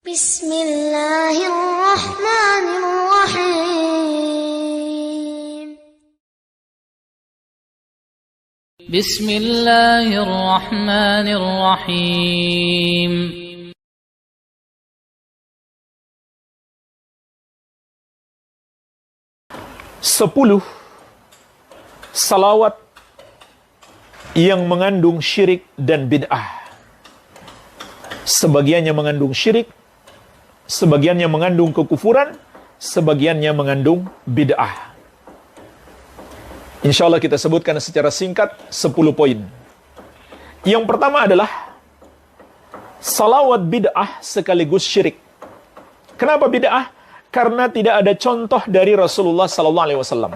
Bismillahirrahmanirrahim. Bismillahirrahmanirrahim. Sepuluh salawat yang mengandung syirik dan bid'ah. Sebagiannya mengandung syirik, sebagiannya mengandung kekufuran, sebagiannya mengandung bid'ah. Insya Allah kita sebutkan secara singkat 10 poin. Yang pertama adalah salawat bid'ah sekaligus syirik. Kenapa bid'ah? Karena tidak ada contoh dari Rasulullah SAW.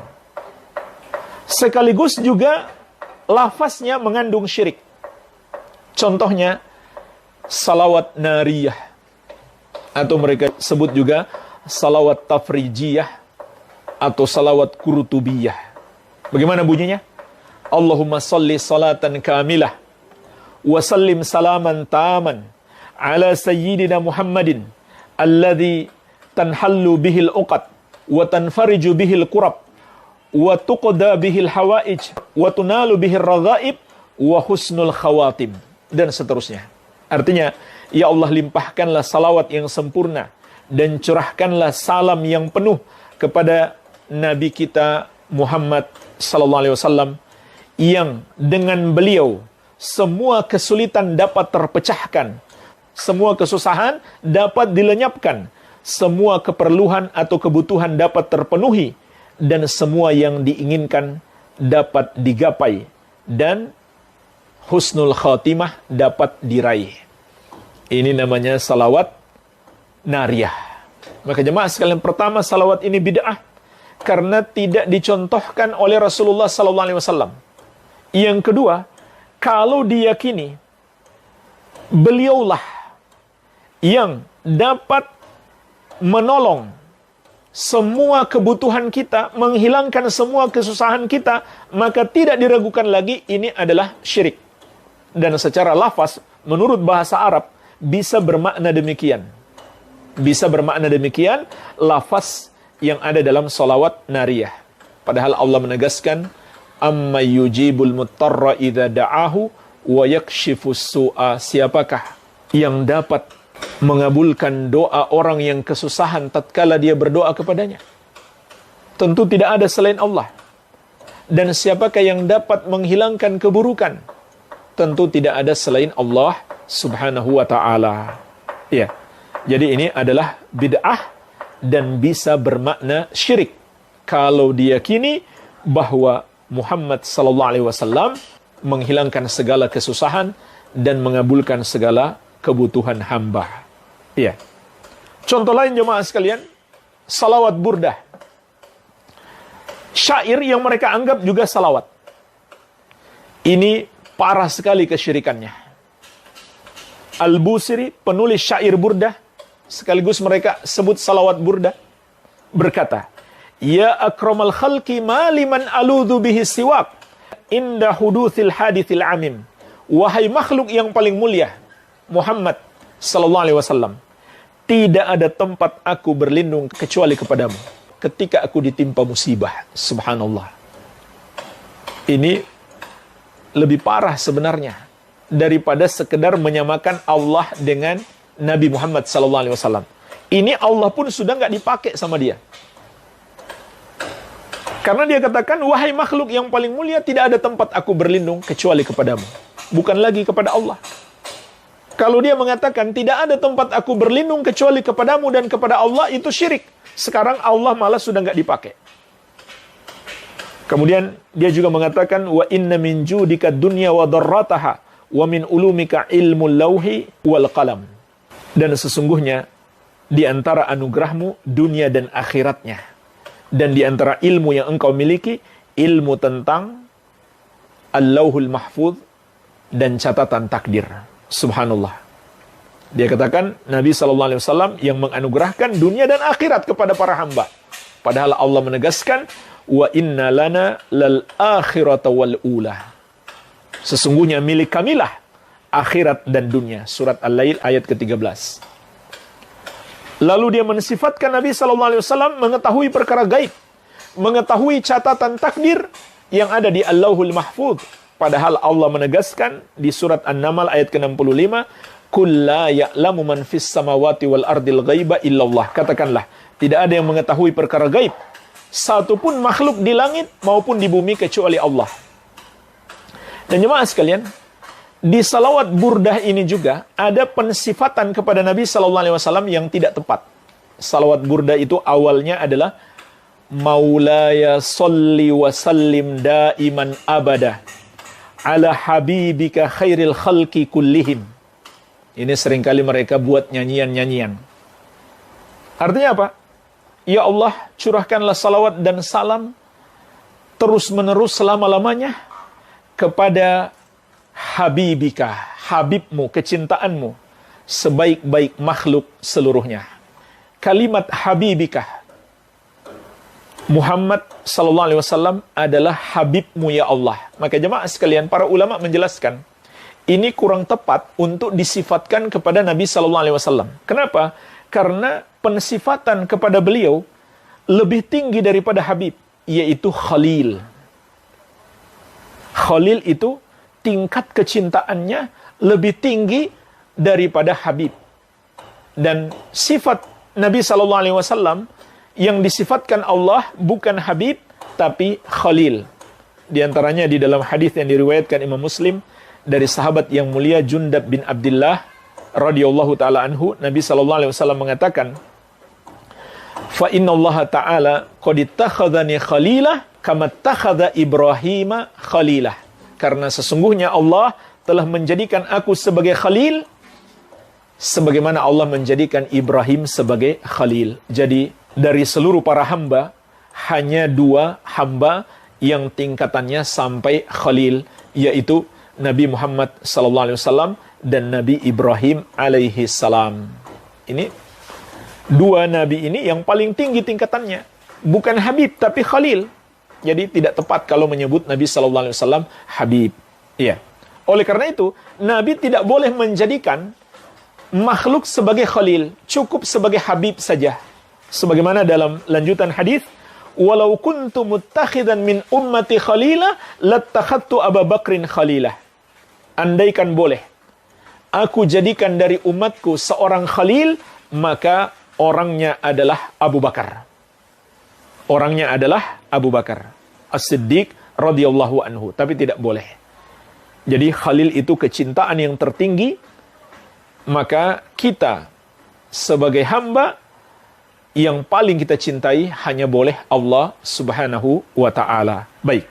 Sekaligus juga lafaznya mengandung syirik. Contohnya salawat nariyah, atau mereka sebut juga salawat tafrijiyah atau salawat kurutubiyah. Bagaimana bunyinya? Allahumma salli salatan kamilah wa sallim salaman taman ala sayyidina Muhammadin alladhi tanhallu bihil uqad wa tanfariju bihil kurab wa tuqda bihil hawaij wa tunalu bihil radhaib wa husnul khawatim, dan seterusnya. Artinya, ya Allah, limpahkanlah salawat yang sempurna dan curahkanlah salam yang penuh kepada Nabi kita Muhammad sallallahu alaihi wasallam, yang dengan beliau semua kesulitan dapat terpecahkan, semua kesusahan dapat dilenyapkan, semua keperluan atau kebutuhan dapat terpenuhi, dan semua yang diinginkan dapat digapai, dan husnul khatimah dapat diraih. Ini namanya salawat nariyah. Maka jemaah sekalian, pertama, salawat ini bid'ah karena tidak dicontohkan oleh Rasulullah SAW. Yang kedua, kalau diyakini beliaulah yang dapat menolong semua kebutuhan kita, menghilangkan semua kesusahan kita, maka tidak diragukan lagi ini adalah syirik. Dan secara lafaz, menurut bahasa Arab, bisa bermakna demikian. Bisa bermakna demikian lafaz yang ada dalam salawat nariyah. Padahal Allah menegaskan, amma yujibul muttarra idza da'ahu wa yakshifus su'a. Siapakah yang dapat mengabulkan doa orang yang kesusahan tatkala dia berdoa kepadanya? Tentu tidak ada selain Allah. Dan siapakah yang dapat menghilangkan keburukan? Tentu tidak ada selain Allah Subhanahu wa ta'ala. Ya. Jadi ini adalah bid'ah dan bisa bermakna syirik kalau diyakini bahwa Muhammad sallallahu alaihi wasallam menghilangkan segala kesusahan dan mengabulkan segala kebutuhan hamba. Iya. Contoh lain jemaah sekalian, salawat burdah. Syair yang mereka anggap juga salawat. Ini parah sekali kesyirikannya. Al-Busiri, penulis syair burdah, sekaligus mereka sebut salawat burdah, berkata, ya akramal khalqi maliman aludhu bihi siwak inda huduthil hadithil amim. Wahai makhluk yang paling mulia, Muhammad sallallahu alaihi wasallam, tidak ada tempat aku berlindung kecuali kepadamu ketika aku ditimpa musibah. Subhanallah. Ini lebih parah sebenarnya daripada sekedar menyamakan Allah dengan Nabi Muhammad sallallahu alaihi wasallam. Ini Allah pun sudah nggak dipakai sama dia. Karena dia katakan, wahai makhluk yang paling mulia, tidak ada tempat aku berlindung kecuali kepadamu. Bukan lagi kepada Allah. Kalau dia mengatakan, tidak ada tempat aku berlindung kecuali kepadamu dan kepada Allah, itu syirik. Sekarang Allah malah sudah nggak dipakai. Kemudian dia juga mengatakan, wa inna min judika dunya wa darrataha wa min ulumika ilmu lauhi wal qalam. Dan sesungguhnya di antara anugerahmu dunia dan akhiratnya, dan di antara ilmu yang engkau miliki, ilmu tentang al-lauhul mahfuz dan catatan takdir. Subhanallah. Dia katakan Nabi SAW yang menganugerahkan dunia dan akhirat kepada para hamba. Padahal Allah menegaskan, wa inna lana lal akhirata wal ula. Sesungguhnya milik kamilah akhirat dan dunia. Surat Al-Lail ayat ke-13. Lalu dia mensifatkan Nabi sallallahu alaihi wasallam mengetahui perkara gaib, mengetahui catatan takdir yang ada di Allahul Mahfuz. Padahal Allah menegaskan di surat An-Naml ayat ke-65, "Qul la ya'lamu man fis samawati wal ardil ghaiba illallah." Katakanlah, tidak ada yang mengetahui perkara gaib satupun makhluk di langit maupun di bumi kecuali Allah. Dan jemaah sekalian, di salawat burdah ini juga ada pensifatan kepada Nabi sallallahu alaihi wasallam yang tidak tepat. Salawat burdah itu awalnya adalah Maulaya salli wa sallim daiman abada ala habibika khairil khalqi kullihim. Ini seringkali mereka buat nyanyian-nyanyian. Artinya apa? Ya Allah, curahkanlah salawat dan salam terus-menerus selama-lamanya kepada habibika, habibmu, kecintaanmu, sebaik-baik makhluk seluruhnya. Kalimat habibika, Muhammad sallallahu alaihi wasallam adalah habibmu ya Allah. Maka jemaah sekalian, para ulama menjelaskan, ini kurang tepat untuk disifatkan kepada Nabi sallallahu alaihi wasallam. Kenapa? Karena pensifatan kepada beliau lebih tinggi daripada habib, yaitu khalil. Khalil itu tingkat kecintaannya lebih tinggi daripada habib. Dan sifat Nabi sallallahu alaihi wasallam yang disifatkan Allah bukan Habib, tapi Khalil. Di antaranya di dalam hadis yang diriwayatkan Imam Muslim dari sahabat yang mulia Jundab bin Abdullah radhiyallahu taala anhu, Nabi sallallahu alaihi wasallam mengatakan, "Fa inna Allah ta'ala qad ittakhadhani khalilah kama ittakhadha Ibrahim khalilah." Karena sesungguhnya Allah telah menjadikan aku sebagai khalil sebagaimana Allah menjadikan Ibrahim sebagai khalil. Jadi dari seluruh para hamba, hanya 2 hamba yang tingkatannya sampai khalil, yaitu Nabi Muhammad SAW dan Nabi Ibrahim alaihi salam. Ini 2 nabi ini yang paling tinggi tingkatannya. Bukan Habib, tapi khalil. Jadi tidak tepat kalau menyebut Nabi SAW Habib. Iya. Oleh karena itu, Nabi tidak boleh menjadikan makhluk sebagai khalil, cukup sebagai Habib saja. Sebagaimana dalam lanjutan hadis, "Walau kuntu muttakhidan min ummati khalila, lattakhadtu Abu Bakrin khalilah." Andaikan boleh aku jadikan dari umatku seorang khalil, maka orangnya adalah Abu Bakar. Orangnya adalah Abu Bakar As-Siddiq radhiyallahu anhu, tapi tidak boleh. Jadi khalil itu kecintaan yang tertinggi, maka kita sebagai hamba yang paling kita cintai hanya boleh Allah Subhanahu wa ta'ala. Baik.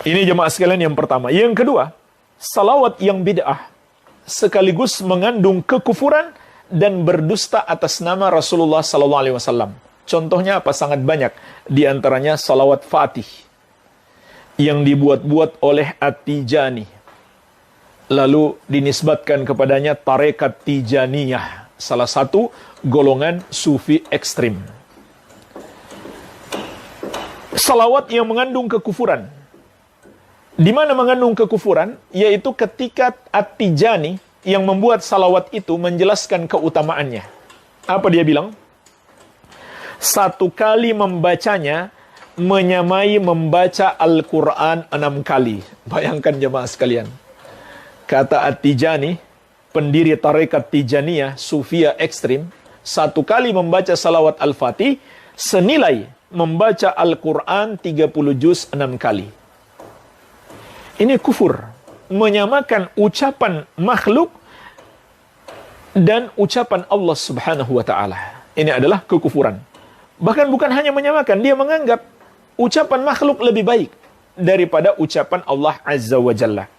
Ini jemaah sekalian yang pertama. Yang kedua, salawat yang bid'ah sekaligus mengandung kekufuran dan berdusta atas nama Rasulullah sallallahu alaihi wasallam. Contohnya apa? Sangat banyak. Di antaranya salawat Fatih yang dibuat-buat oleh At-Tijani, lalu dinisbatkan kepadanya tarekat Tijaniyah, salah satu golongan sufi ekstrim. Salawat yang mengandung kekufuran. Di mana mengandung kekufuran? Yaitu ketika At-Tijani yang membuat salawat itu menjelaskan keutamaannya. Apa dia bilang? 1 kali membacanya menyamai membaca Al-Quran 6 kali. Bayangkan jemaah sekalian. Kata At-Tijani, pendiri tarekat Tijaniyah, Sufia ekstrim, 1 kali membaca salawat Al-Fatih senilai membaca Al-Quran 30 juz 6 kali. Ini kufur. Menyamakan ucapan makhluk dan ucapan Allah Subhanahu wa ta'ala. Ini adalah kekufuran. Bahkan bukan hanya menyamakan, dia menganggap ucapan makhluk lebih baik daripada ucapan Allah Azza wa Jalla.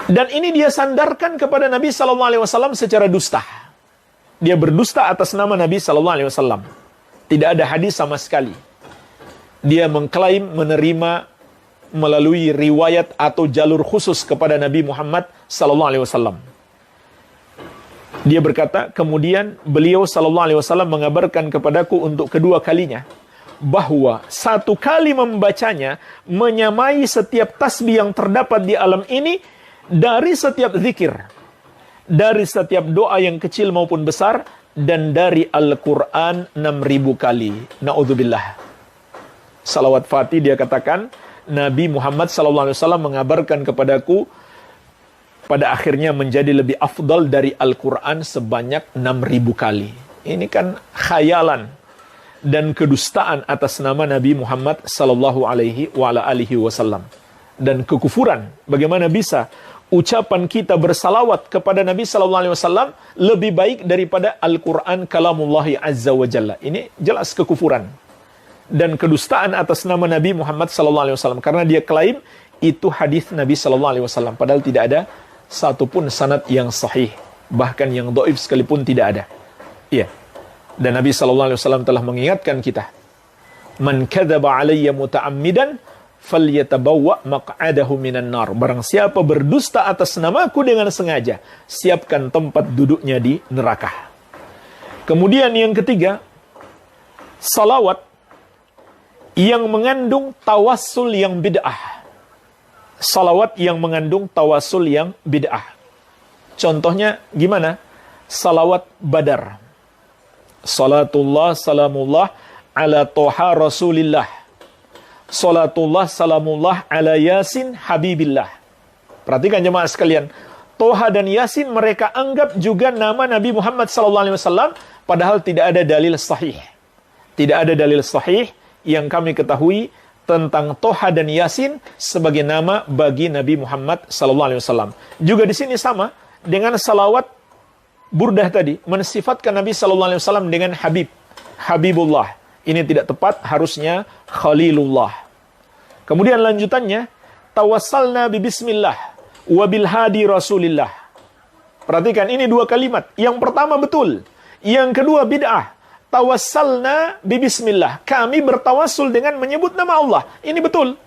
Dan ini dia sandarkan kepada Nabi SAW secara dusta. Dia berdusta atas nama Nabi SAW. Tidak ada hadis sama sekali. Dia mengklaim menerima melalui riwayat atau jalur khusus kepada Nabi Muhammad SAW. Dia berkata, kemudian beliau SAW mengabarkan kepadaku untuk kedua kalinya, bahwa 1 kali membacanya menyamai setiap tasbih yang terdapat di alam ini dari setiap zikir. dari setiap doa yang kecil maupun besar, dan dari Al-Quran 6.000 kali. Na'udzubillah. Salawat Fatih dia katakan, Nabi Muhammad SAW mengabarkan kepadaku, pada akhirnya menjadi lebih afdal dari Al-Quran sebanyak 6.000 kali. Ini kan khayalan dan kedustaan atas nama Nabi Muhammad SAW. Dan kekufuran. Bagaimana bisa ucapan kita bersalawat kepada Nabi SAW lebih baik daripada Al-Quran kalamullahi azza wa jalla. Ini jelas kekufuran dan kedustaan atas nama Nabi Muhammad SAW, karena dia klaim itu hadis Nabi SAW, padahal tidak ada satupun sanad yang sahih, bahkan yang dhaif sekalipun tidak ada. Iya. Dan Nabi SAW telah mengingatkan kita, man kadzaba alayya muta'ammidan falyatabawwa maq'adahu minan nar. Barang siapa berdusta atas namaku dengan sengaja, siapkan tempat duduknya di neraka. Kemudian yang ketiga, salawat yang mengandung tawassul yang bid'ah. Salawat yang mengandung tawassul yang bid'ah. Contohnya gimana? Salawat Badar. Salatullah salamullah ala toha rasulillah. Salatullah salamullah ala Yasin habibillah. Perhatikan jemaah sekalian, Toha dan Yasin mereka anggap juga nama Nabi Muhammad SAW, padahal tidak ada dalil sahih. Tidak ada dalil sahih yang kami ketahui tentang Toha dan Yasin sebagai nama bagi Nabi Muhammad SAW. Juga di sini sama dengan salawat burdah tadi, mensifatkan Nabi SAW dengan Habib, Habibullah. Ini tidak tepat, harusnya Khalilullah. Kemudian lanjutannya, tawassalna bismillah wa bil hadi rasulillah. Perhatikan, ini dua kalimat. Yang pertama betul, yang kedua bid'ah. Tawassalna bismillah. Kami bertawassul dengan menyebut nama Allah. Ini betul.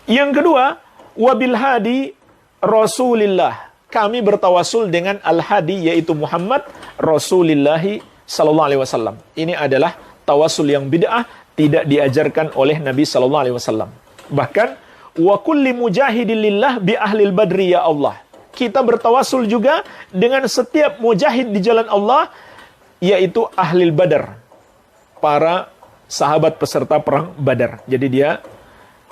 Yang kedua, wabil hadi rasulillah. Kami bertawassul dengan al-hadi, yaitu Muhammad Rasulillahi sallallahu alaihi wasallam. Ini adalah tawassul yang bid'ah, tidak diajarkan oleh Nabi sallallahu alaihi wasallam. Bahkan wa kulli mujahidin lillah bi ahlil badri ya Allah. Kita bertawassul juga dengan setiap mujahid di jalan Allah, yaitu ahlil badar, para sahabat peserta perang Badar. Jadi dia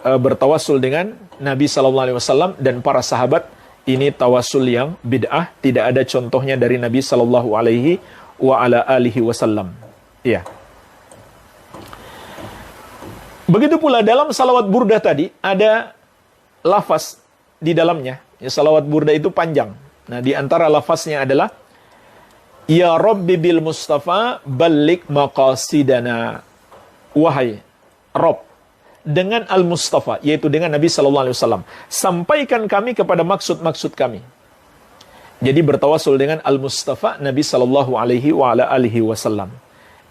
bertawassul dengan Nabi sallallahu alaihi wasallam dan para sahabat. Ini tawassul yang bid'ah, tidak ada contohnya dari Nabi sallallahu alaihi wa ala alihi wasallam. Iya. Begitu pula dalam salawat burdah tadi ada lafaz di dalamnya. Ya, salawat burdah itu panjang. Nah, di antara lafaznya adalah Ya Rabbi bil Mustafa balik maqasidana. Wahai Rabb, dengan Al-Mustafa, yaitu dengan Nabi Sallallahu Alaihi Wasallam, sampaikan kami kepada maksud-maksud kami. Jadi bertawassul dengan Al-Mustafa Nabi Sallallahu Alaihi Wasallam.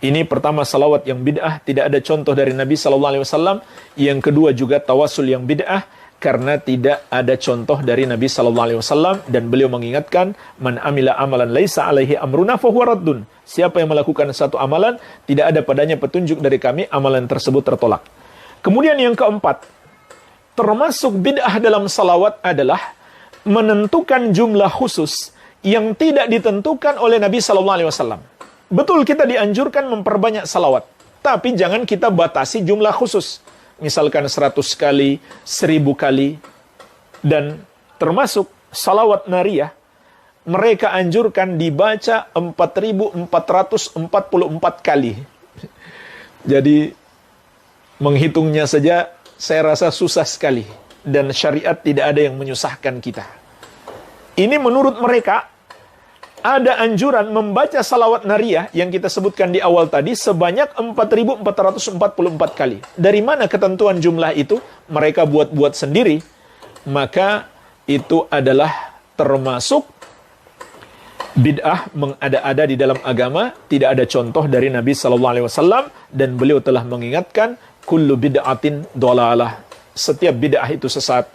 Ini pertama salawat yang bid'ah, tidak ada contoh dari Nabi Sallallahu Alaihi Wasallam. Yang kedua juga tawassul yang bid'ah, karena tidak ada contoh dari Nabi Sallallahu Alaihi Wasallam, dan beliau mengingatkan, man amila amalan laisa alaihi amruna fahuwa raddun. Siapa yang melakukan satu amalan tidak ada padanya petunjuk dari kami, amalan tersebut tertolak. Kemudian yang keempat, termasuk bid'ah dalam salawat adalah menentukan jumlah khusus yang tidak ditentukan oleh Nabi Sallallahu Alaihi Wasallam. Betul, kita dianjurkan memperbanyak salawat, tapi jangan kita batasi jumlah khusus. Misalkan 100 kali, 1000 kali, dan termasuk salawat nariyah, mereka anjurkan dibaca 4444 kali. Jadi, menghitungnya saja saya rasa susah sekali. Dan syariat tidak ada yang menyusahkan kita. Ini menurut mereka, ada anjuran membaca salawat nariyah yang kita sebutkan di awal tadi sebanyak 4444 kali. Dari mana ketentuan jumlah itu? Mereka buat-buat sendiri. Maka itu adalah termasuk bid'ah, mengada-ada di dalam agama. Tidak ada contoh dari Nabi SAW, dan beliau telah mengingatkan, kullu bid'atin dhalalah. Setiap bid'ah itu sesat.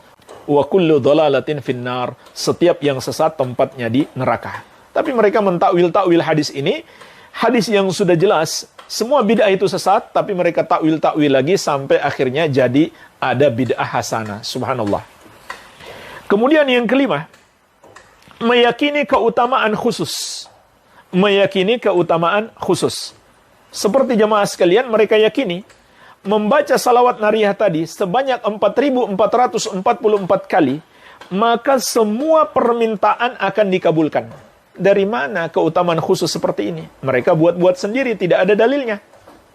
Wa kullu dhalalatin finnar. Setiap yang sesat tempatnya di neraka. Tapi mereka mentakwil-takwil hadis ini. Hadis yang sudah jelas, semua bid'ah itu sesat, tapi mereka takwil-takwil lagi sampai akhirnya jadi ada bid'ah hasanah. Subhanallah. Kemudian yang kelima, meyakini keutamaan khusus. Meyakini keutamaan khusus. Seperti jemaah sekalian, mereka yakini membaca salawat nariyah tadi sebanyak 4.444 kali, maka semua permintaan akan dikabulkan. Dari mana keutamaan khusus seperti ini? Mereka buat-buat sendiri, tidak ada dalilnya.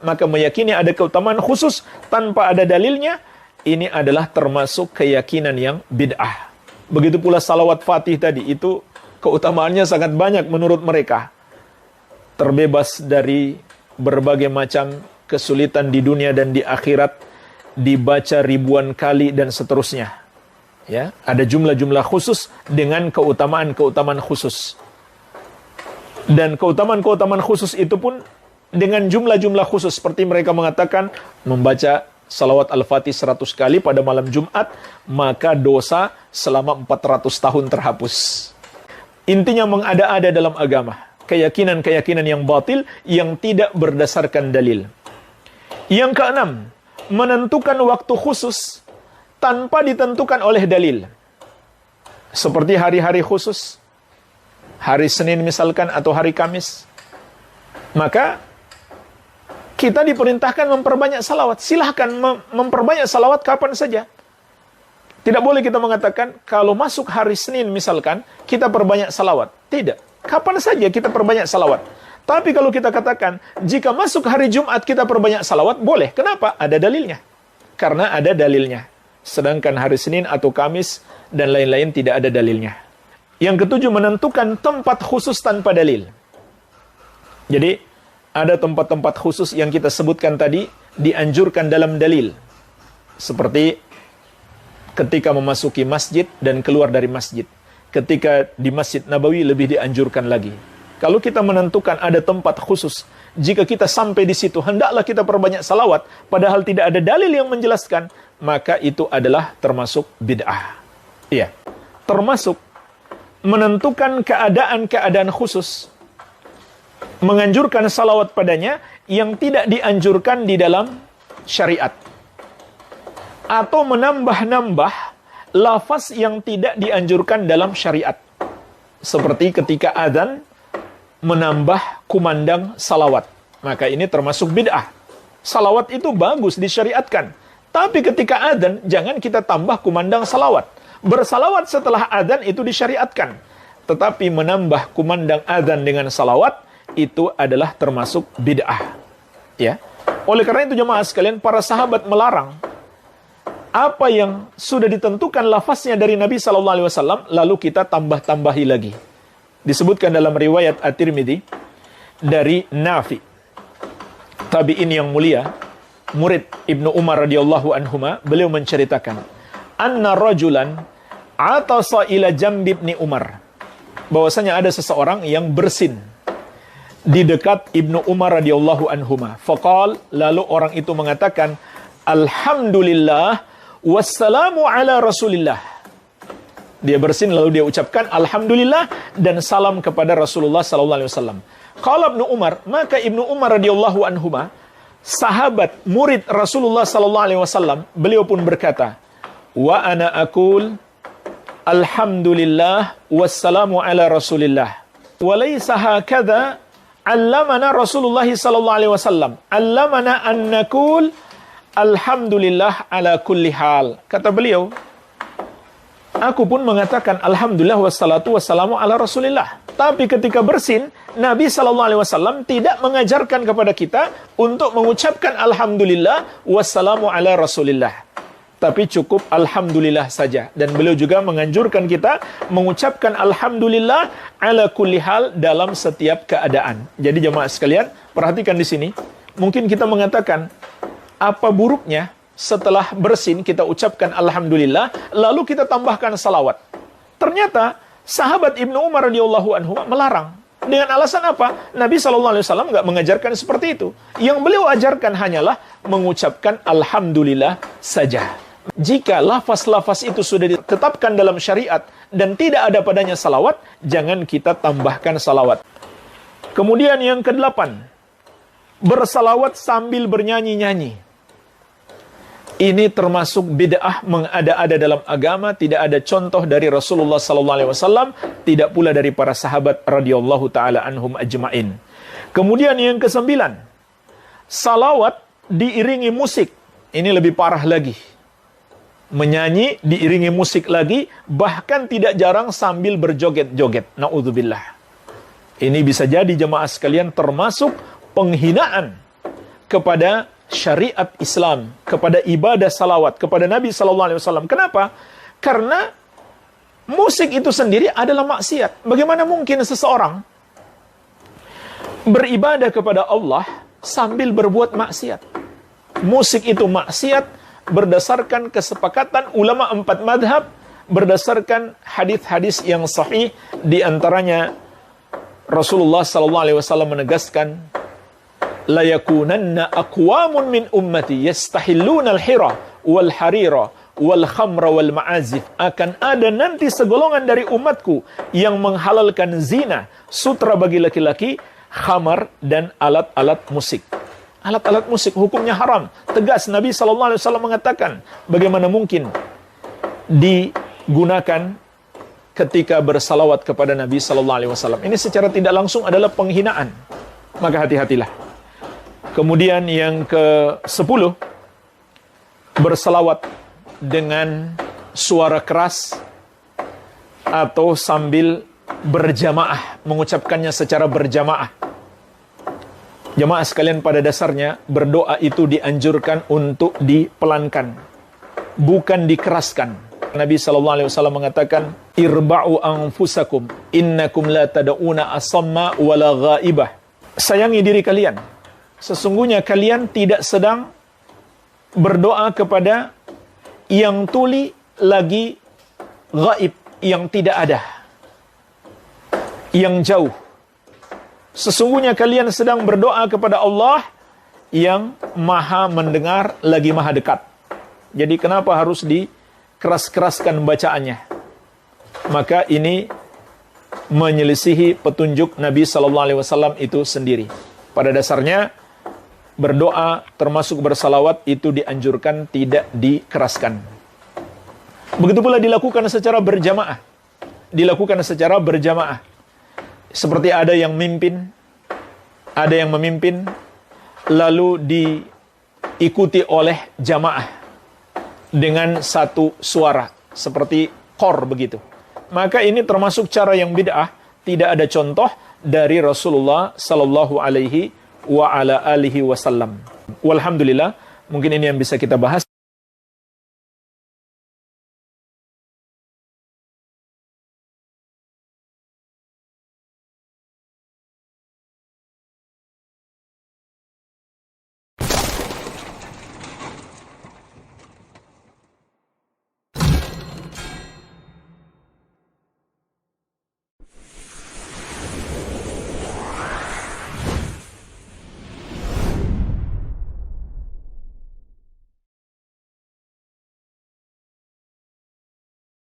Maka meyakini ada keutamaan khusus tanpa ada dalilnya, ini adalah termasuk keyakinan yang bid'ah. Begitu pula salawat fatih tadi, itu keutamaannya sangat banyak menurut mereka. Terbebas dari berbagai macam kesulitan di dunia dan di akhirat, dibaca ribuan kali dan seterusnya. Ya, ada jumlah-jumlah khusus dengan keutamaan-keutamaan khusus. Dan keutamaan-keutamaan khusus itu pun dengan jumlah-jumlah khusus, seperti mereka mengatakan membaca salawat Al-Fatih 100 kali pada malam Jumat, maka dosa selama 400 tahun terhapus. Intinya mengada-ada dalam agama. Keyakinan-keyakinan yang batil yang tidak berdasarkan dalil. Yang keenam, menentukan waktu khusus tanpa ditentukan oleh dalil. Seperti hari-hari khusus, hari Senin misalkan atau hari Kamis. Maka kita diperintahkan memperbanyak salawat. Silahkan memperbanyak salawat kapan saja. Tidak boleh kita mengatakan kalau masuk hari Senin misalkan kita perbanyak salawat. Tidak. Kapan saja kita perbanyak salawat. Tapi kalau kita katakan, jika masuk hari Jumat kita perbanyak salawat, boleh. Kenapa? Ada dalilnya. Karena ada dalilnya. Sedangkan hari Senin atau Kamis dan lain-lain tidak ada dalilnya. Yang ketujuh, menentukan tempat khusus tanpa dalil. Jadi, ada tempat-tempat khusus yang kita sebutkan tadi, dianjurkan dalam dalil. Seperti ketika memasuki masjid dan keluar dari masjid. Ketika di Masjid Nabawi lebih dianjurkan lagi. Kalau kita menentukan ada tempat khusus, jika kita sampai di situ, hendaklah kita perbanyak salawat, padahal tidak ada dalil yang menjelaskan, maka itu adalah termasuk bid'ah. Iya. Termasuk menentukan keadaan-keadaan khusus, menganjurkan salawat padanya yang tidak dianjurkan di dalam syariat. Atau menambah-nambah lafaz yang tidak dianjurkan dalam syariat. Seperti ketika adzan menambah kumandang salawat. Maka ini termasuk bid'ah. Salawat itu bagus, disyariatkan. Tapi ketika adzan, jangan kita tambah kumandang salawat. Bersalawat setelah adzan itu disyariatkan. Tetapi menambah kumandang adzan dengan salawat, itu adalah termasuk bid'ah. Ya. Oleh karena itu jemaah sekalian, para sahabat melarang apa yang sudah ditentukan lafaznya dari Nabi SAW, lalu kita tambah-tambahi lagi. Disebutkan dalam riwayat At-Tirmidzi dari Nafi, tabi'in yang mulia, murid Ibnu Umar radhiyallahu anhuma, beliau menceritakan, anna rajulan atasa ila jambi Ibni Umar, bahwasanya ada seseorang yang bersin di dekat Ibnu Umar radhiyallahu anhuma. Faqal, lalu orang itu mengatakan, alhamdulillah wassalamu ala rasulillah. Dia bersin lalu dia ucapkan alhamdulillah dan salam kepada Rasulullah sallallahu alaihi wasallam. Qala Ibnu Umar, maka Ibnu Umar radhiyallahu anhuma, sahabat murid Rasulullah sallallahu alaihi wasallam, beliau pun berkata, wa ana aqul alhamdulillah wassalamu ala rasulillah. Wa laysa hakadha allamana Rasulullah sallallahu alaihi wasallam. Allamana an naqul alhamdulillah ala kulli hal. Kata beliau, aku pun mengatakan alhamdulillah wassalatu wassalamu ala rasulillah. Tapi ketika bersin, Nabi SAW tidak mengajarkan kepada kita untuk mengucapkan alhamdulillah wassalamu ala rasulillah. Tapi cukup alhamdulillah saja. Dan beliau juga menganjurkan kita mengucapkan alhamdulillah ala kulli hal dalam setiap keadaan. Jadi jemaah sekalian, perhatikan di sini. Mungkin kita mengatakan, apa buruknya setelah bersin kita ucapkan alhamdulillah, lalu kita tambahkan salawat. Ternyata sahabat Ibnu Umar radhiyallahu anhu melarang. Dengan alasan apa? Nabi SAW nggak mengajarkan seperti itu. Yang beliau ajarkan hanyalah mengucapkan alhamdulillah saja. Jika lafaz-lafaz itu sudah ditetapkan dalam syariat dan tidak ada padanya salawat, jangan kita tambahkan salawat. Kemudian yang ke-8, bersalawat sambil bernyanyi-nyanyi. Ini termasuk bid'ah mengada-ada dalam agama, tidak ada contoh dari Rasulullah SAW, tidak pula dari para sahabat radhiyallahu taala anhum ajmain. Kemudian yang kesembilan, salawat diiringi musik. Ini lebih parah lagi. Menyanyi diiringi musik lagi, bahkan tidak jarang sambil berjoget-joget. Na'udzubillah. Ini bisa jadi jemaah sekalian termasuk penghinaan kepada syariat Islam, kepada ibadah salawat, kepada Nabi SAW. Kenapa? Karena musik itu sendiri adalah maksiat. Bagaimana mungkin seseorang beribadah kepada Allah sambil berbuat maksiat? Musik itu maksiat berdasarkan kesepakatan ulama 4 madhab, berdasarkan hadis-hadis yang sahih, di antaranya Rasulullah SAW menegaskan, la yakunanna aqwamun min ummati yastahilluna al-hira wal harira wal khamra wal ma'azif. Akan ada nanti segolongan dari umatku yang menghalalkan zina, sutra bagi laki-laki, khamar dan alat-alat musik. Alat-alat musik hukumnya haram. Tegas Nabi SAW mengatakan, bagaimana mungkin digunakan ketika bersalawat kepada Nabi SAW. Ini secara tidak langsung adalah penghinaan. Maka hati-hatilah. Kemudian yang ke-10, berselawat dengan suara keras atau sambil berjamaah, mengucapkannya secara berjamaah. Jamaah sekalian, pada dasarnya berdoa itu dianjurkan untuk dipelankan, bukan dikeraskan. Nabi SAW mengatakan, irba'u anfusakum innakum la tad'una asamma wala ghaibah. Sayangi diri kalian. Sesungguhnya kalian tidak sedang berdoa kepada yang tuli lagi gaib, yang tidak ada, yang jauh. Sesungguhnya kalian sedang berdoa kepada Allah yang maha mendengar lagi maha dekat. Jadi kenapa harus dikeras-keraskan bacaannya? Maka ini menyelisihi petunjuk Nabi SAW itu sendiri. Pada dasarnya berdoa termasuk bersalawat itu dianjurkan tidak dikeraskan. Begitu pula dilakukan secara berjamaah. Dilakukan secara berjamaah. Seperti ada yang memimpin, lalu diikuti oleh jamaah dengan satu suara, seperti kor begitu. Maka ini termasuk cara yang bid'ah, tidak ada contoh dari Rasulullah sallallahu alaihi wa ala alihi wasallam. Walhamdulillah, mungkin ini yang bisa kita bahas.